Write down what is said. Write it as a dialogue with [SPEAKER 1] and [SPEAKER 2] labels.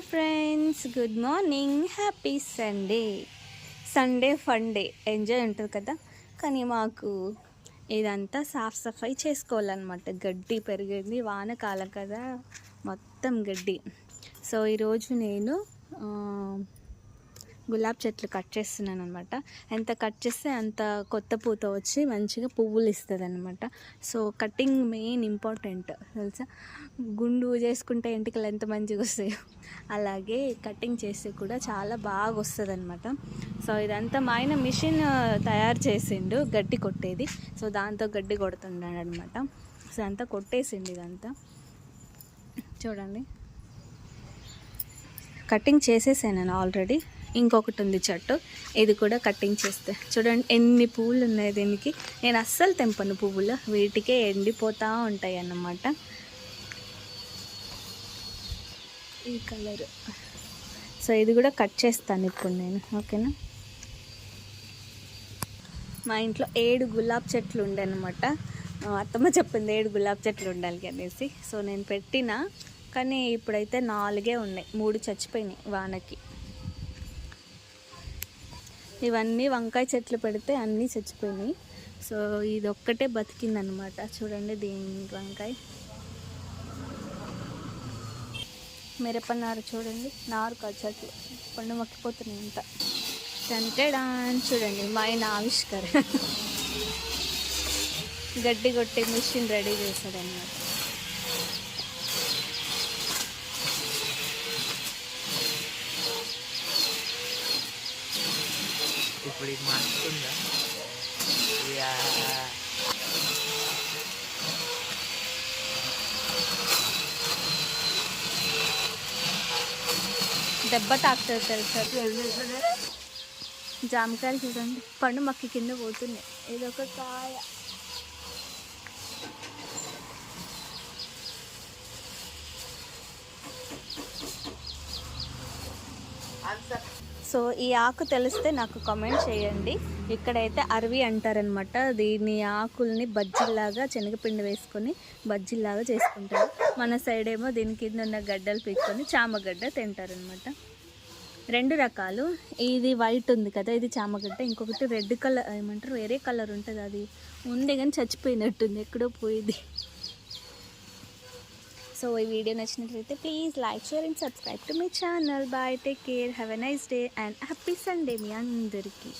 [SPEAKER 1] Friends, good morning, happy Sunday. Sunday fun day, enjoy ఉంటుంది కదా. కానీ మాకు ఇదంతా సాఫ్ సఫాయి చేసుకోవాలన్నమాట. గడ్డి పెరిగింది, వానకాలం కదా, మొత్తం గడ్డి. సో ఈరోజు నేను గులాబ్ చెట్లు కట్ చేస్తున్నాను అనమాట. ఎంత కట్ చేస్తే అంత కొత్త పూత వచ్చి మంచిగా పువ్వులు ఇస్తుంది అనమాట. సో కటింగ్ మెయిన్ ఇంపార్టెంట్ తెలుసా. గుండు చేసుకుంటే ఎంటికలు ఎంత మంచిగా వస్తాయో అలాగే కటింగ్ చేస్తే కూడా చాలా బాగా వస్తుంది అనమాట. సో ఇదంతా మా ఆయన మిషన్ తయారు చేసిండు గడ్డి కొట్టేది. సో దాంతో గడ్డి కొడుతున్నాడు అనమాట. సో అంతా కొట్టేసిండు. ఇదంతా చూడండి, కటింగ్ చేసేసాను నేను ఆల్రెడీ. ఇంకొకటి ఉంది చెట్టు, ఇది కూడా కటింగ్ చేస్తే చూడండి ఎన్ని పువ్వులు ఉన్నాయి దీనికి. నేను అస్సలు తెంపను పువ్వులు, వీటికే ఎండిపోతూ ఉంటాయి అన్నమాట. ఈ కలర్. సో ఇది కూడా కట్ చేస్తాను ఇప్పుడు నేను, ఓకేనా. మా ఇంట్లో 7 గులాబ్ చెట్లు ఉండే అనమాట. అత్తమ్మ చెప్పింది 7 గులాబ్ చెట్లు ఉండాలి అనేసి. సో నేను పెట్టిన, కానీ ఇప్పుడైతే 4 ఉన్నాయి, 3 చచ్చిపోయినాయి వానకి. ఇవన్నీ వంకాయ చెట్లు పెడితే అన్నీ చచ్చిపోయినాయి. సో ఇది ఒక్కటే బతికిందనమాట. చూడండి దీని వంకాయ. మిరపనారు చూడండి, నారు చెట్లు పండు మక్కిపోతున్నాయి అంతా. టంటెడాన్ చూడండి మా ఆయన ఆవిష్కరణ. గడ్డి కొట్టే మిషన్ రెడీ చేశాడనమాట.
[SPEAKER 2] ఇప్పుడు ఇది మంటుందా?
[SPEAKER 1] దెబ్బ తాకుతుంది తెలుసా. జామకాయలు చూడండి పండు మక్కి కింద పోతున్నాయి. ఏదొక కాయ. సో ఈ ఆకు తెలిస్తే నాకు కామెంట్ చేయండి. ఇక్కడైతే అరవి అంటారనమాట. దీని ఆకుల్ని బజ్జీలాగా శనగపిండి వేసుకొని బజ్జీలాగా చేసుకుంటారు. మన సైడ్ ఏమో దీని కింద ఉన్న గడ్డలు పీక్కొని చామగడ్డ తింటారనమాట. 2 రకాలు. ఇది వైట్ ఉంది కదా, ఇది చామగడ్డ. ఇంకొకటి రెడ్ కలర్, ఏమంటారు వేరే కలర్ ఉంటుంది, అది ఉంది కానీ చచ్చిపోయినట్టుంది, ఎక్కడో పోయింది. సో ఈ వీడియో నచ్చినట్లయితే please like, share and subscribe to my channel. Bye, take care, have a nice day and happy Sunday మీ అందరికీ.